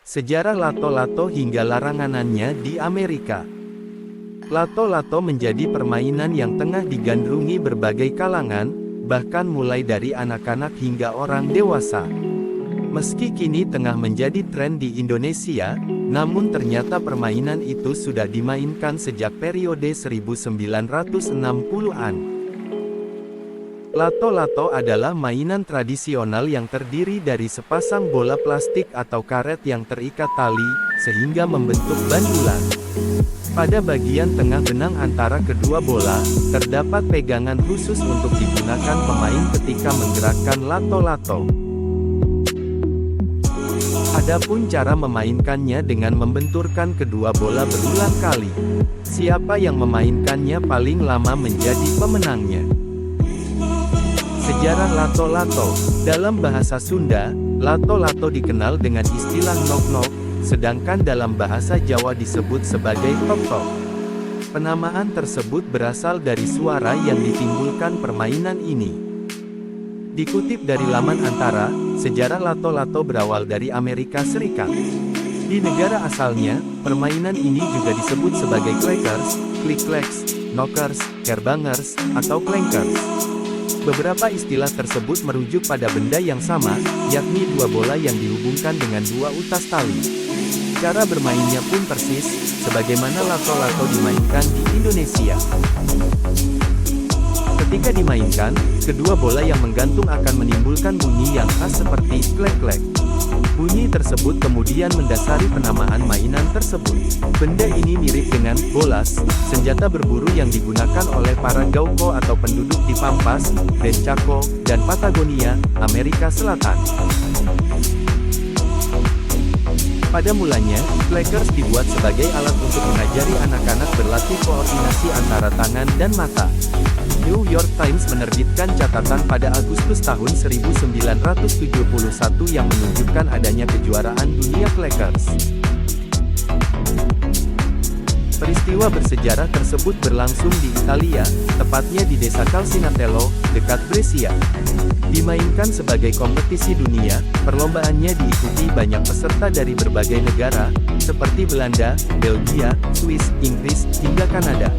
Sejarah lato-lato hingga larangannya di Amerika. Lato-lato menjadi permainan yang tengah digandrungi berbagai kalangan, bahkan mulai dari anak-anak hingga orang dewasa. Meski kini tengah menjadi tren di Indonesia, namun ternyata permainan itu sudah dimainkan sejak periode 1960-an. Lato-lato adalah mainan tradisional yang terdiri dari sepasang bola plastik atau karet yang terikat tali, sehingga membentuk bandulan. Pada bagian tengah benang antara kedua bola, terdapat pegangan khusus untuk digunakan pemain ketika menggerakkan lato-lato. Adapun cara memainkannya dengan membenturkan kedua bola berulang kali. Siapa yang memainkannya paling lama menjadi pemenangnya. Sejarah lato-lato. Dalam bahasa Sunda, lato-lato dikenal dengan istilah nok-nok, sedangkan dalam bahasa Jawa disebut sebagai tok-tok. Penamaan tersebut berasal dari suara yang ditimbulkan permainan ini. Dikutip dari laman Antara, sejarah lato-lato berawal dari Amerika Serikat. Di negara asalnya, permainan ini juga disebut sebagai clackers, click-clacks, knockers, kerbangers, atau clankers. Beberapa istilah tersebut merujuk pada benda yang sama, yakni dua bola yang dihubungkan dengan dua utas tali. Cara bermainnya pun persis, sebagaimana lato-lato dimainkan di Indonesia. Ketika dimainkan, kedua bola yang menggantung akan menimbulkan bunyi yang khas seperti klek-klek. Bunyi tersebut kemudian mendasari penamaan mainan tersebut. Benda ini mirip dengan bolas, senjata berburu yang digunakan oleh para Gauko atau penduduk di Pampas, dan Chaco, dan Patagonia, Amerika Selatan. Pada mulanya, clackers dibuat sebagai alat untuk mengajari anak-anak berlatih koordinasi antara tangan dan mata. New York Times menerbitkan catatan pada Agustus tahun 1971 yang menunjukkan adanya kejuaraan dunia clackers. Peristiwa bersejarah tersebut berlangsung di Italia, tepatnya di desa Calcinatello, dekat Brescia. Dimainkan sebagai kompetisi dunia, perlombaannya diikuti banyak peserta dari berbagai negara, seperti Belanda, Belgia, Swiss, Inggris, hingga Kanada.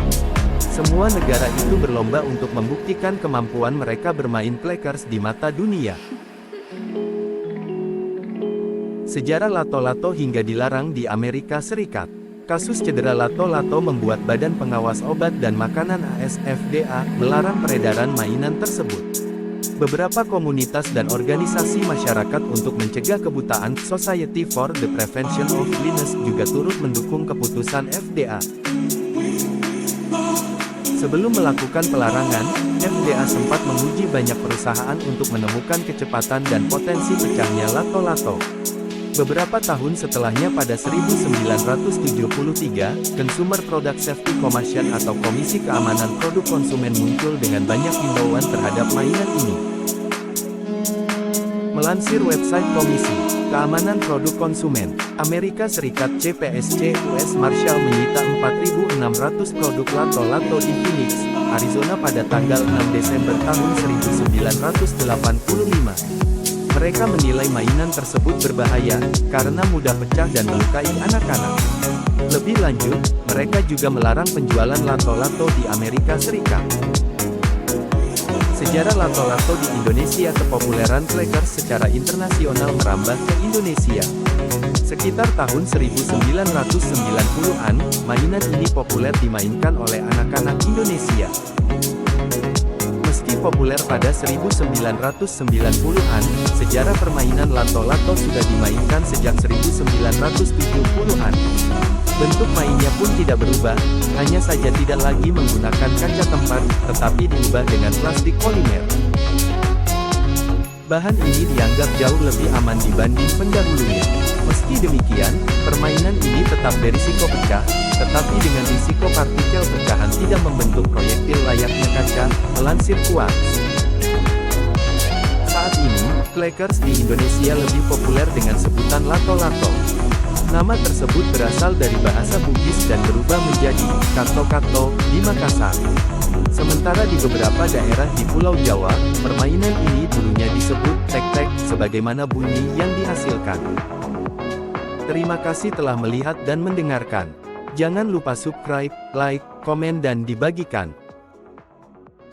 Semua negara itu berlomba untuk membuktikan kemampuan mereka bermain clackers di mata dunia. Sejarah lato-lato hingga dilarang di Amerika Serikat. Kasus cedera lato-lato membuat Badan Pengawas Obat dan Makanan AS FDA melarang peredaran mainan tersebut. Beberapa komunitas dan organisasi masyarakat untuk mencegah kebutaan, Society for the Prevention of Blindness, juga turut mendukung keputusan FDA. Sebelum melakukan pelarangan, FDA sempat menguji banyak perusahaan untuk menemukan kecepatan dan potensi pecahnya lato-lato. Beberapa tahun setelahnya pada 1973, Consumer Product Safety Commission atau Komisi Keamanan Produk Konsumen muncul dengan banyak himbauan terhadap mainan ini. Melansir website Komisi Keamanan Produk Konsumen Amerika Serikat CPSC, US Marshal menyita 4.600 produk lato-lato di Phoenix, Arizona pada tanggal 6 Desember tahun 1985. Mereka menilai mainan tersebut berbahaya, karena mudah pecah dan melukai anak-anak. Lebih lanjut, mereka juga melarang penjualan lato-lato di Amerika Serikat. Sejarah lato-lato di Indonesia. Kepopuleran clackers secara internasional merambah ke Indonesia. Sekitar tahun 1990-an, mainan ini populer dimainkan oleh anak-anak Indonesia. Meski populer pada 1990-an, sejarah permainan lato-lato sudah dimainkan sejak 1970-an. Bentuk mainnya pun tidak berubah, hanya saja tidak lagi menggunakan kaca tempat, tetapi diubah dengan plastik polimer. Bahan ini dianggap jauh lebih aman dibanding pendahulunya. Meski demikian, permainan ini tetap berisiko pecah, tetapi dengan risiko partikel pecahan tidak membentuk proyektil layaknya kaca, melansir Quartz. Saat ini, clackers di Indonesia lebih populer dengan sebutan lato-lato. Nama tersebut berasal dari bahasa Bugis dan berubah menjadi kato-kato di Makassar. Sementara di beberapa daerah di Pulau Jawa, permainan ini dulunya disebut tek-tek, sebagaimana bunyi yang dihasilkan. Terima kasih telah melihat dan mendengarkan. Jangan lupa subscribe, like, komen dan dibagikan.